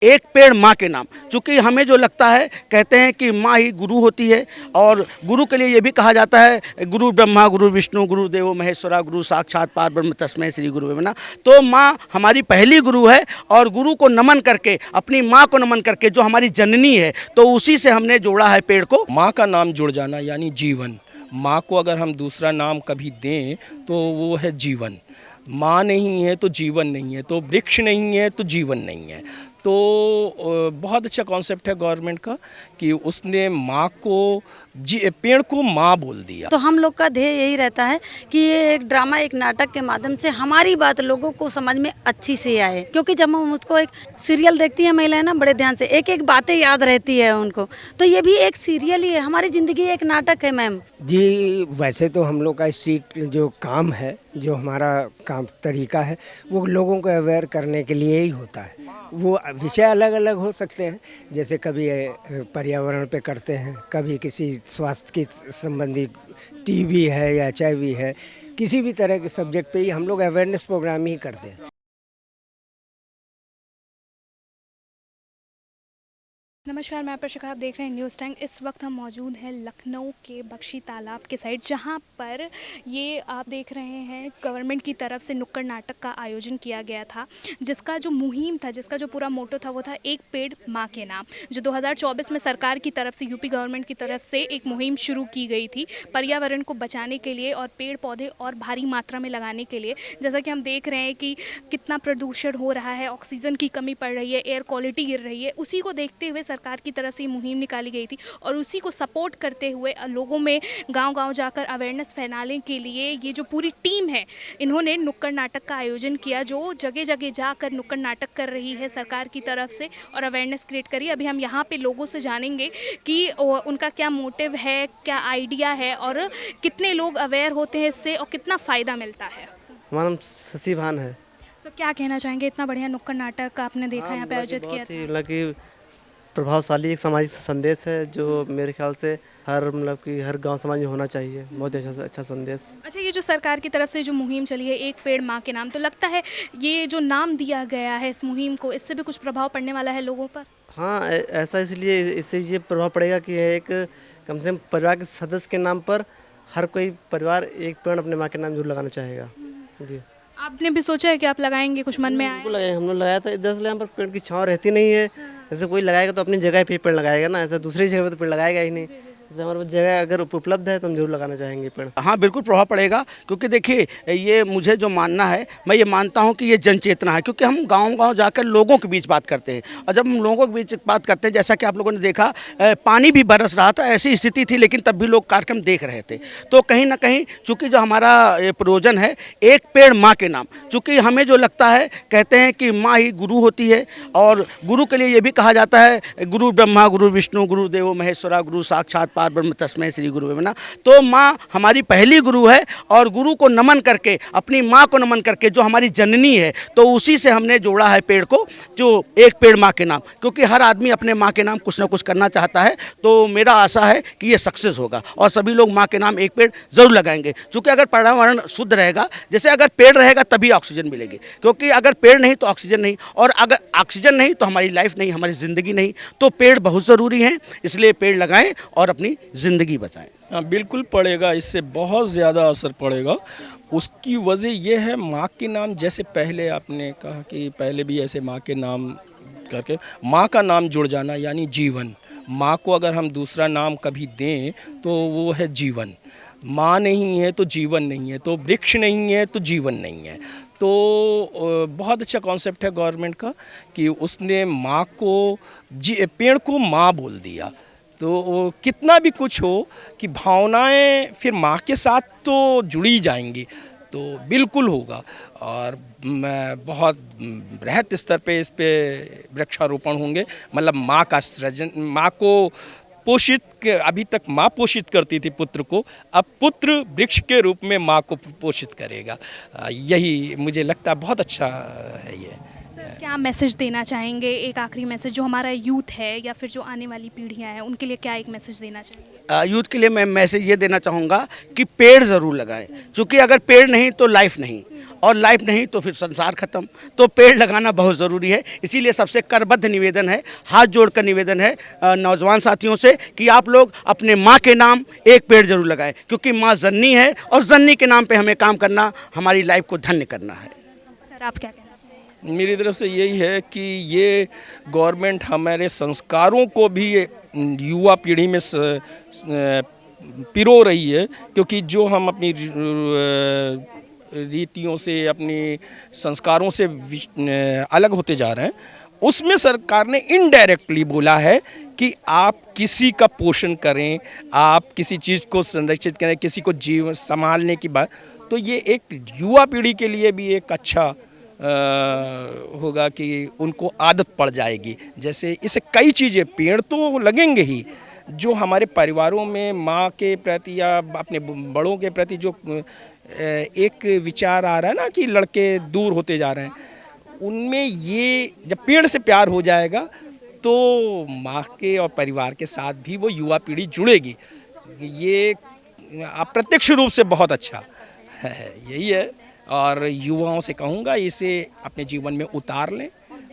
एक पेड़ माँ के नाम। चूँकि हमें जो लगता है, कहते हैं कि माँ ही गुरु होती है, और गुरु के लिए ये भी कहा जाता है गुरु ब्रह्मा गुरु विष्णु गुरु देवो महेश्वरा गुरु साक्षात परब्रह्म तस्मै श्री गुरुवे नमः। तो माँ हमारी पहली गुरु है, और गुरु को नमन करके, अपनी माँ को नमन करके, जो हमारी जननी है, तो उसी से हमने जोड़ा है पेड़ को। माँ का नाम जुड़ जाना यानी जीवन। माँ को अगर हम दूसरा नाम कभी दें तो वो है जीवन। माँ नहीं है तो जीवन नहीं है, तो वृक्ष नहीं है तो जीवन नहीं है। तो बहुत अच्छा कॉन्सेप्ट है गवर्नमेंट का कि उसने माँ को पेड़ को माँ बोल दिया। तो हम लोग का ध्येय यही रहता है कि ये एक ड्रामा, एक नाटक के माध्यम से हमारी बात लोगों को समझ में अच्छी से आए। क्योंकि जब हम उसको एक सीरियल देखती है महिलाएं ना, बड़े ध्यान से एक एक बातें याद रहती है उनको, तो ये भी एक सीरियल ही है, हमारी ज़िंदगी एक नाटक है मैम जी। वैसे तो हम लोग का स्ट्रीट जो काम है, जो हमारा काम तरीका है, वो लोगों को अवेयर करने के लिए ही होता है। वो विषय अलग अलग हो सकते हैं, जैसे कभी पर्यावरण पे करते हैं, कभी किसी स्वास्थ्य की संबंधी टीबी है या HIV है, किसी भी तरह के सब्जेक्ट पे ही हम लोग अवेयरनेस प्रोग्राम ही करते हैं। नमस्कार, मैं प्रशिका, आप देख रहे हैं न्यूज़ टाइम। इस वक्त हम मौजूद हैं लखनऊ के बख्शी तालाब के साइड, जहां पर ये आप देख रहे हैं गवर्नमेंट की तरफ से नुक्कड़ नाटक का आयोजन किया गया था, जिसका जो मुहिम था, जिसका जो पूरा मोटो था, वो था एक पेड़ माँ के नाम, जो 2024 में सरकार की तरफ से, यूपी गवर्नमेंट की तरफ से एक मुहिम शुरू की गई थी पर्यावरण को बचाने के लिए और पेड़ पौधे और भारी मात्रा में लगाने के लिए। जैसा कि हम देख रहे हैं कि कितना प्रदूषण हो रहा है, ऑक्सीजन की कमी पड़ रही है, एयर क्वालिटी गिर रही है, उसी को देखते हुए सरकार की तरफ से ये मुहिम निकाली गई थी, और उसी को सपोर्ट करते हुए लोगों में गांव-गांव जाकर अवेयरनेस फैलाने के लिए ये जो पूरी टीम है, इन्होंने नुक्कड़ नाटक का आयोजन किया, जो जगह जगह जाकर नुक्कड़ नाटक कर रही है सरकार की तरफ से और अवेयरनेस क्रिएट करी। अभी हम यहाँ पे लोगों से जानेंगे कि उनका क्या मोटिव है, क्या आइडिया है, और कितने लोग अवेयर होते हैं इससे और कितना फ़ायदा मिलता है। हमारा नाम शशि भान है। सर, क्या कहना चाहेंगे, इतना बढ़िया नुक्कड़ नाटक आपने देखा यहाँ पे आयोजित किया था? मतलब कि प्रभावशाली एक सामाजिक संदेश है, जो मेरे ख्याल से हर गांव समाज में होना चाहिए। बहुत अच्छा संदेश। अच्छा, ये जो सरकार की तरफ से जो मुहिम चली है एक पेड़ माँ के नाम, तो लगता है ये जो नाम दिया गया है इस मुहिम को, इससे भी कुछ प्रभाव पड़ने वाला है लोगों पर? हाँ, ऐसा इसलिए इससे ये प्रभाव पड़ेगा कि एक कम से कम परिवार के सदस्य के नाम पर हर कोई परिवार एक पेड़ अपने माँ के नाम जरूर लगाना चाहेगा। जी, आपने भी सोचा है कि आप लगाएंगे? कुछ मन में आया? बिल्कुल लगाए, हम लोग लगाया था। दरअसल यहाँ पर पेड़ की छाँव रहती नहीं है। जैसे कोई लगाएगा तो अपनी जगह पे पेड़ लगाएगा ना, ऐसा दूसरी जगह पे तो पेड़ लगाएगा ही नहीं। जैसे हमारे पास जगह अगर उपलब्ध है तो हम जरूर लगाना चाहेंगे पेड़। हाँ, बिल्कुल प्रभाव पड़ेगा, क्योंकि देखिए, ये मुझे जो मानना है, मैं ये मानता हूँ कि ये जन चेतना है, क्योंकि हम गांव-गांव जाकर लोगों के बीच बात करते हैं, और जब हम लोगों के बीच बात करते हैं, जैसा कि आप लोगों ने देखा, पानी भी बरस रहा था, ऐसी स्थिति थी, लेकिन तब भी लोग कार्यक्रम देख रहे थे। तो कहीं ना कहीं चूँकि जो हमारा प्रयोजन है एक पेड़ माँ के नाम, चूँकि हमें जो लगता है, कहते हैं कि माँ ही गुरु होती है, और गुरु के लिए ये भी कहा जाता है गुरु ब्रह्मा गुरु विष्णु गुरु देवो महेश्वरा गुरु साक्षात परब्रह्म तस्मै श्री गुरुवे नमः। तो माँ हमारी पहली गुरु है, और गुरु को नमन करके, अपनी माँ को नमन करके, जो हमारी जननी है, तो उसी से हमने जोड़ा है पेड़ को, जो एक पेड़ माँ के नाम। क्योंकि हर आदमी अपने माँ के नाम कुछ ना कुछ करना चाहता है, तो मेरा आशा है कि ये सक्सेस होगा, और सभी लोग माँ के नाम एक पेड़ जरूर लगाएंगे। क्योंकि अगर पर्यावरण शुद्ध रहेगा, जैसे अगर पेड़ रहेगा तभी ऑक्सीजन मिलेगी, क्योंकि अगर पेड़ नहीं तो ऑक्सीजन नहीं, और अगर ऑक्सीजन नहीं तो हमारी लाइफ नहीं, हमारी ज़िंदगी नहीं। तो पेड़ बहुत ज़रूरी हैं, इसलिए पेड़ लगाएं और अपनी ज़िंदगी बचाएं। हाँ, बिल्कुल पड़ेगा, इससे बहुत ज़्यादा असर पड़ेगा। उसकी वजह यह है, माँ के नाम, जैसे पहले आपने कहा कि पहले भी ऐसे माँ के नाम करके, माँ का नाम जुड़ जाना यानी जीवन। माँ को अगर हम दूसरा नाम कभी दें तो वो है जीवन। माँ नहीं है तो जीवन नहीं है, तो वृक्ष नहीं है तो जीवन नहीं है। तो बहुत अच्छा कॉन्सेप्ट है गवर्नमेंट का कि उसने माँ को पेड़ को माँ बोल दिया। तो कितना भी कुछ हो कि भावनाएं फिर माँ के साथ तो जुड़ी जाएंगी, तो बिल्कुल होगा। और मैं बहुत बृहद स्तर पे इस पे वृक्षारोपण होंगे, मतलब माँ का सृजन, माँ को पोषित, अभी तक माँ पोषित करती थी पुत्र को, अब पुत्र वृक्ष के रूप में माँ को पोषित करेगा। यही मुझे लगता है बहुत अच्छा है ये। क्या मैसेज देना चाहेंगे, एक आखिरी मैसेज जो हमारा यूथ है या फिर जो आने वाली पीढ़ियाँ हैं उनके लिए क्या एक मैसेज देना चाहेंगे? यूथ के लिए मैं मैसेज ये देना चाहूँगा कि पेड़ ज़रूर लगाएं, क्योंकि अगर पेड़ नहीं तो लाइफ नहीं, और लाइफ नहीं तो फिर संसार खत्म। तो पेड़ लगाना बहुत ज़रूरी है। इसीलिए सबसे करबद्ध निवेदन है, हाथ जोड़कर निवेदन है नौजवान साथियों से कि आप लोग अपने माँ के नाम एक पेड़ जरूर लगाएं, क्योंकि माँ जननी है और जननी के नाम पे हमें काम करना, हमारी लाइफ को धन्य करना है। सर आप क्या कहना चाहेंगे? मेरी तरफ से यही है कि ये गवर्नमेंट हमारे संस्कारों को भी युवा पीढ़ी में पिरो रही है, क्योंकि जो हम अपनी रीतियों से, अपनी संस्कारों से अलग होते जा रहे हैं, उसमें सरकार ने इनडायरेक्टली बोला है कि आप किसी का पोषण करें, आप किसी चीज़ को संरक्षित करें, किसी को जीवन संभालने की बात। तो ये एक युवा पीढ़ी के लिए भी एक अच्छा होगा कि उनको आदत पड़ जाएगी। जैसे इससे कई चीज़ें, पेड़ तो लगेंगे ही, जो हमारे परिवारों में माँ के प्रति या अपने बड़ों के प्रति जो एक विचार आ रहा है ना कि लड़के दूर होते जा रहे हैं, उनमें ये जब पेड़ से प्यार हो जाएगा तो माँ के और परिवार के साथ भी वो युवा पीढ़ी जुड़ेगी। ये अप्रत्यक्ष रूप से बहुत अच्छा है, यही है। और युवाओं से कहूँगा इसे अपने जीवन में उतार लें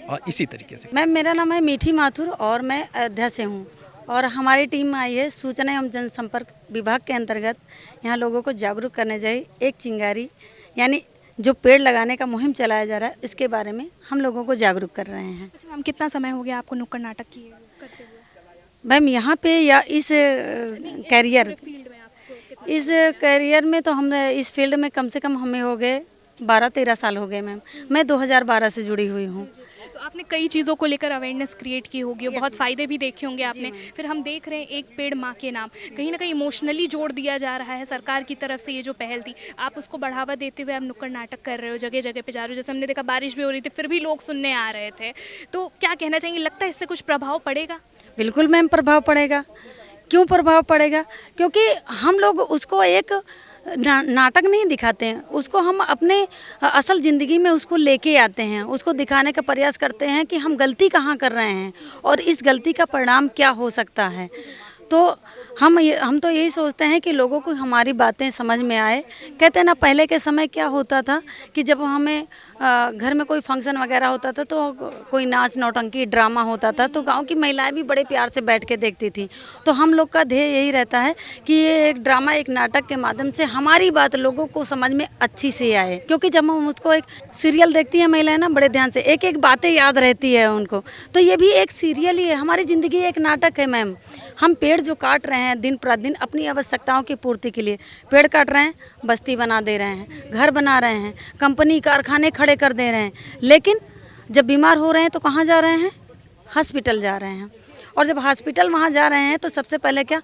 और इसी तरीके से। मैम मेरा नाम है मीठी माथुर और मैं अयोध्या से हूँ, और हमारी टीम आई है सूचना एवं जनसंपर्क विभाग के अंतर्गत यहाँ लोगों को जागरूक करने जाए एक चिंगारी यानी जो पेड़ लगाने का मुहिम चलाया जा रहा है, इसके बारे में हम लोगों को जागरूक कर रहे हैं। अच्छा मैम, कितना समय हो गया आपको नुक्कड़ नाटक किए करते हुए? मैम यहाँ पे या इस कैरियर फील्ड में आपको इस कैरियर में तो हम इस फील्ड में कम से कम हमें हो गए 12-13 साल हो गए मैम। मैं 2012 से जुड़ी हुई हूँ। तो आपने कई चीज़ों को लेकर अवेयरनेस क्रिएट की होगी, बहुत फ़ायदे भी देखे होंगे आपने। फिर हम देख रहे हैं एक पेड़ माँ के नाम, कहीं ना कहीं इमोशनली जोड़ दिया जा रहा है सरकार की तरफ से। ये जो पहल थी, आप उसको बढ़ावा देते हुए आप नुक्कड़ नाटक कर रहे हो, जगह जगह पे जा रहे हो। जैसे हमने देखा बारिश भी हो रही थी, फिर भी लोग सुनने आ रहे थे। तो क्या कहना चाहेंगे, लगता है इससे कुछ प्रभाव पड़ेगा? बिल्कुल मैम प्रभाव पड़ेगा। क्यों प्रभाव पड़ेगा? क्योंकि हम लोग उसको एक नाटक नहीं दिखाते हैं, उसको हम अपने असल ज़िंदगी में उसको लेके आते हैं, उसको दिखाने का प्रयास करते हैं कि हम गलती कहाँ कर रहे हैं और इस गलती का परिणाम क्या हो सकता है। तो हम तो यही सोचते हैं कि लोगों को हमारी बातें समझ में आए। कहते हैं ना, पहले के समय क्या होता था कि जब हमें घर में कोई फंक्शन वगैरह होता था तो कोई नाच नौटंकी ड्रामा होता था तो गांव की महिलाएं भी बड़े प्यार से बैठ के देखती थी। तो हम लोग का ध्येय यही रहता है कि ये एक ड्रामा, एक नाटक के माध्यम से हमारी बात लोगों को समझ में अच्छी से आए। क्योंकि जब हम उसको एक सीरियल देखती हैं महिलाएं ना, बड़े ध्यान से एक एक बातें याद रहती है उनको। तो ये भी एक सीरियल ही है, हमारी ज़िंदगी एक नाटक है मैम। हम पेड़ जो काट रहे हैं दिन प्रतिदिन अपनी आवश्यकताओं की पूर्ति के लिए, पेड़ काट रहे हैं, बस्ती बना दे रहे हैं, घर बना रहे हैं, कंपनी कारखाने खड़े कर दे रहे हैं। लेकिन जब बीमार हो रहे हैं तो कहाँ जा रहे हैं? हॉस्पिटल जा रहे हैं। और जब हॉस्पिटल वहाँ जा रहे हैं तो सबसे पहले क्या?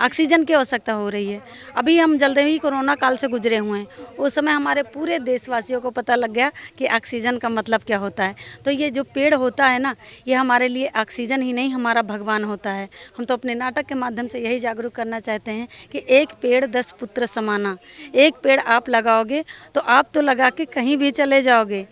ऑक्सीजन की आवश्यकता हो रही है। अभी हम जल्दी ही कोरोना काल से गुजरे हुए हैं, उस समय हमारे पूरे देशवासियों को पता लग गया कि ऑक्सीजन का मतलब क्या होता है। तो ये जो पेड़ होता है ना, ये हमारे लिए ऑक्सीजन ही नहीं, हमारा भगवान होता है। हम तो अपने नाटक के माध्यम से यही जागरूक करना चाहते हैं कि एक पेड़ 10 पुत्र समाना। एक पेड़ आप लगाओगे तो आप तो लगा के कहीं भी चले जाओगे,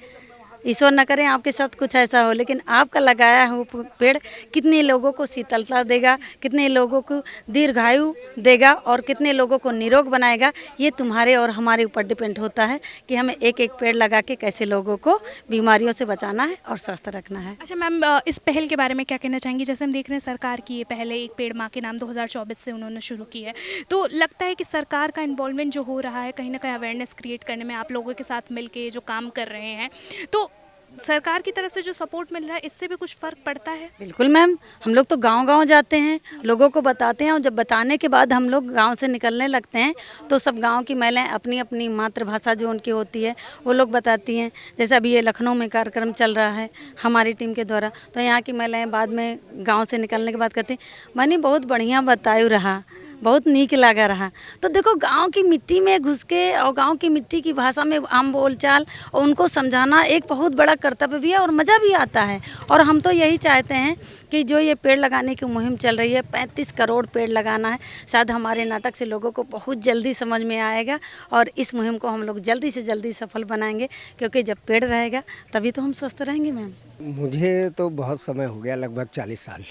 ईश्वर न करे आपके साथ कुछ ऐसा हो, लेकिन आपका लगाया हुआ पेड़ कितने लोगों को शीतलता देगा, कितने लोगों को दीर्घायु देगा और कितने लोगों को निरोग बनाएगा, ये तुम्हारे और हमारे ऊपर डिपेंड होता है कि हमें एक एक पेड़ लगा के कैसे लोगों को बीमारियों से बचाना है और स्वस्थ रखना है। अच्छा मैम, इस पहल के बारे में क्या कहना चाहेंगी? जैसे हम देख रहे हैं सरकार की ये पहले एक पेड़ माँ के नाम 2024 से उन्होंने शुरू की है, तो लगता है कि सरकार का इन्वॉल्वमेंट जो हो रहा है कहीं ना कहीं अवेयरनेस क्रिएट करने में, आप लोगों के साथ मिलके जो काम कर रहे हैं, तो सरकार की तरफ से जो सपोर्ट मिल रहा है इससे भी कुछ फ़र्क पड़ता है? बिल्कुल मैम, हम लोग तो गांव-गांव जाते हैं, लोगों को बताते हैं और जब बताने के बाद हम लोग गांव से निकलने लगते हैं तो सब गांव की महिलाएं अपनी अपनी मातृभाषा जो उनकी होती है वो लोग बताती हैं। जैसे अभी ये लखनऊ में कार्यक्रम चल रहा है हमारी टीम के द्वारा, तो यहाँ की महिलाएँ बाद में गाँव से निकलने के बाद कहती हैं, मनी बहुत बढ़िया बतायु रहा, बहुत नीक लगा रहा। तो देखो गांव की मिट्टी में घुस के और गांव की मिट्टी की भाषा में हम बोलचाल और उनको समझाना एक बहुत बड़ा कर्तव्य भी है और मज़ा भी आता है। और हम तो यही चाहते हैं कि जो ये पेड़ लगाने की मुहिम चल रही है, 35 करोड़ पेड़ लगाना है, शायद हमारे नाटक से लोगों को बहुत जल्दी समझ में आएगा और इस मुहिम को हम लोग जल्दी से जल्दी सफल बनाएंगे, क्योंकि जब पेड़ रहेगा तभी तो हम स्वस्थ रहेंगे मैम। मुझे तो बहुत समय हो गया, लगभग 40 साल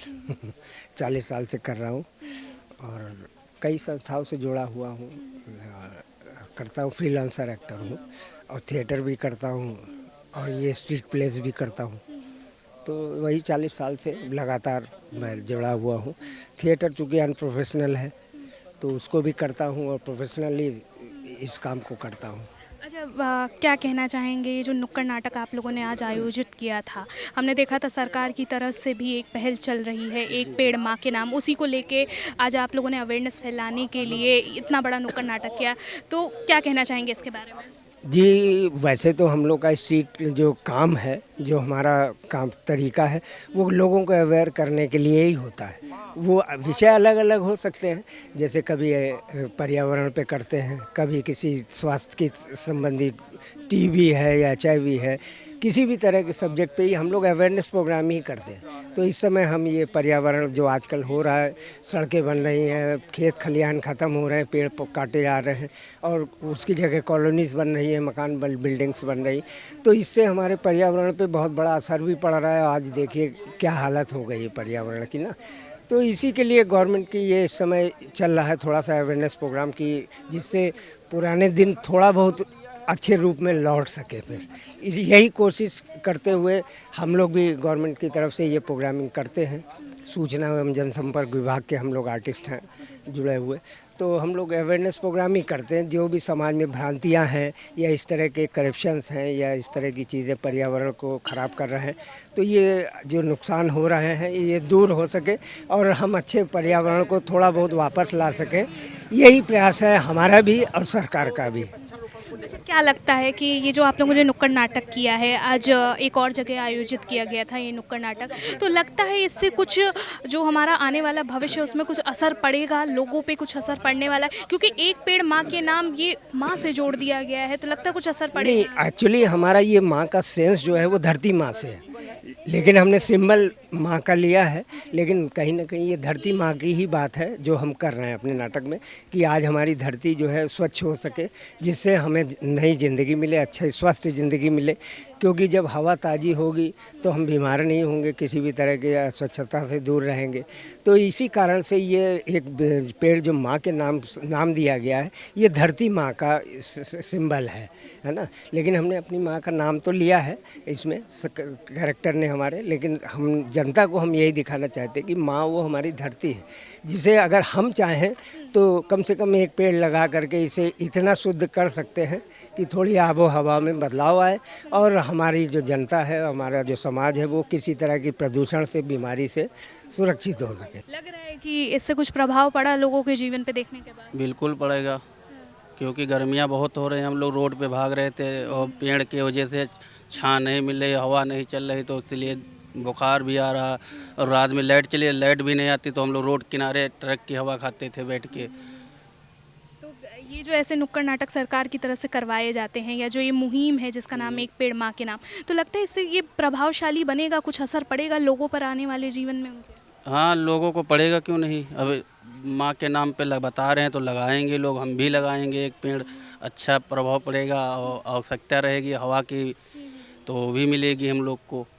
40 साल से कर रहा हूँ और कई संस्थाओं से जुड़ा हुआ हूँ, करता हूँ, फ्रीलांसर एक्टर हूँ और थिएटर भी करता हूँ और ये स्ट्रीट प्लेस भी करता हूँ। तो वही 40 साल से लगातार मैं जुड़ा हुआ हूँ। थिएटर चूँकि अनप्रोफेशनल है तो उसको भी करता हूँ और प्रोफेशनली इस काम को करता हूँ। अच्छा, क्या कहना चाहेंगे ये जो नुक्कड़ नाटक आप लोगों ने आज आयोजित किया था? हमने देखा था सरकार की तरफ से भी एक पहल चल रही है, एक पेड़ माँ के नाम, उसी को लेके आज आप लोगों ने अवेयरनेस फैलाने के लिए इतना बड़ा नुक्कड़ नाटक किया, तो क्या कहना चाहेंगे इसके बारे में? जी, वैसे तो हम लोग का स्ट्रीट जो काम है, जो हमारा काम तरीका है, वो लोगों को अवेयर करने के लिए ही होता है। वो विषय अलग अलग हो सकते हैं, जैसे कभी पर्यावरण पे करते हैं, कभी किसी स्वास्थ्य की संबंधी टीबी है या HIV है, किसी भी तरह के सब्जेक्ट पे ही हम लोग अवेयरनेस प्रोग्राम ही करते हैं। तो इस समय हम ये पर्यावरण जो आजकल हो रहा है, सड़कें बन रही हैं, खेत खलिहान ख़त्म हो रहे हैं, पेड़ काटे जा रहे हैं और उसकी जगह कॉलोनीज़ बन रही हैं, मकान बिल्डिंग्स बन रही, तो इससे हमारे पर्यावरण पे बहुत बड़ा असर भी पड़ रहा है। आज देखिए क्या हालत हो गई है पर्यावरण की ना। तो इसी के लिए गवर्नमेंट की ये इस समय चल रहा है थोड़ा सा अवेयरनेस प्रोग्राम की, जिससे पुराने दिन थोड़ा बहुत अच्छे रूप में लौट सके। फिर यही कोशिश करते हुए हम लोग भी गवर्नमेंट की तरफ से ये प्रोग्रामिंग करते हैं। सूचना एवं जनसंपर्क विभाग के हम लोग आर्टिस्ट हैं जुड़े हुए, तो हम लोग अवेयरनेस प्रोग्राम ही करते हैं। जो भी समाज में भ्रांतियां हैं या इस तरह के करप्शंस हैं या इस तरह की चीज़ें पर्यावरण को ख़राब कर रहे हैं, तो ये जो नुकसान हो रहे हैं ये दूर हो सके और हम अच्छे पर्यावरण को थोड़ा बहुत वापस ला सकें, यही प्रयास है हमारा भी और सरकार का भी। अच्छा, क्या लगता है कि ये जो आप लोगों ने नुक्कड़ नाटक किया है, आज एक और जगह आयोजित किया गया था ये नुक्कड़ नाटक, तो लगता है इससे कुछ जो हमारा आने वाला भविष्य है उसमें कुछ असर पड़ेगा, लोगों पे कुछ असर पड़ने वाला है? क्योंकि एक पेड़ माँ के नाम ये माँ से जोड़ दिया गया है, तो लगता है कुछ असर नहीं, पड़ेगा? एक्चुअली हमारा ये माँ का सेंस जो है वो धरती माँ से है, लेकिन हमने सिंबल माँ का लिया है, लेकिन कहीं ना कहीं ये धरती माँ की ही बात है जो हम कर रहे हैं अपने नाटक में, कि आज हमारी धरती जो है स्वच्छ हो सके, जिससे हमें नई ज़िंदगी मिले, अच्छी स्वस्थ ज़िंदगी मिले। क्योंकि जब हवा ताज़ी होगी तो हम बीमार नहीं होंगे, किसी भी तरह की अस्वच्छता से दूर रहेंगे। तो इसी कारण से ये एक पेड़ जो माँ के नाम दिया गया है, ये धरती माँ का सिंबल है ना। लेकिन हमने अपनी माँ का नाम तो लिया है इसमें कैरेक्टर ने हमारे, लेकिन हम जनता को हम यही दिखाना चाहते हैं कि माँ वो हमारी धरती है, जिसे अगर हम चाहें तो कम से कम एक पेड़ लगा करके इसे इतना शुद्ध कर सकते हैं कि थोड़ी आबो हवा में बदलाव आए और हमारी जो जनता है, हमारा जो समाज है, वो किसी तरह की प्रदूषण से, बीमारी से सुरक्षित हो सके। लग रहा है कि इससे कुछ प्रभाव पड़ा लोगों के जीवन पे देखने के बाद? बिल्कुल पड़ेगा, क्योंकि गर्मियाँ बहुत हो रही हैं, हम लोग रोड पे भाग रहे थे और पेड़ की वजह से छाँ नहीं मिल रही, हवा नहीं चल रही, तो इसलिए बुखार भी आ रहा। और रात में लाइट चली, लाइट भी नहीं आती, तो हम लोग रोड किनारे ट्रक की हवा खाते थे बैठ के। तो ये जो ऐसे नुक्कड़ नाटक सरकार की तरफ से करवाए जाते हैं, या जो ये मुहिम है जिसका नाम है एक पेड़ माँ के नाम, तो लगता है इससे ये प्रभावशाली बनेगा, कुछ असर पड़ेगा लोगों पर आने वाले जीवन में उनके? हाँ, लोगों को पड़ेगा, क्यों नहीं। अब माँ के नाम पे बता रहे हैं तो लगाएंगे लोग, हम भी लगाएंगे एक पेड़, अच्छा प्रभाव पड़ेगा और आवश्यकता रहेगी हवा की तो भी मिलेगी हम लोग को।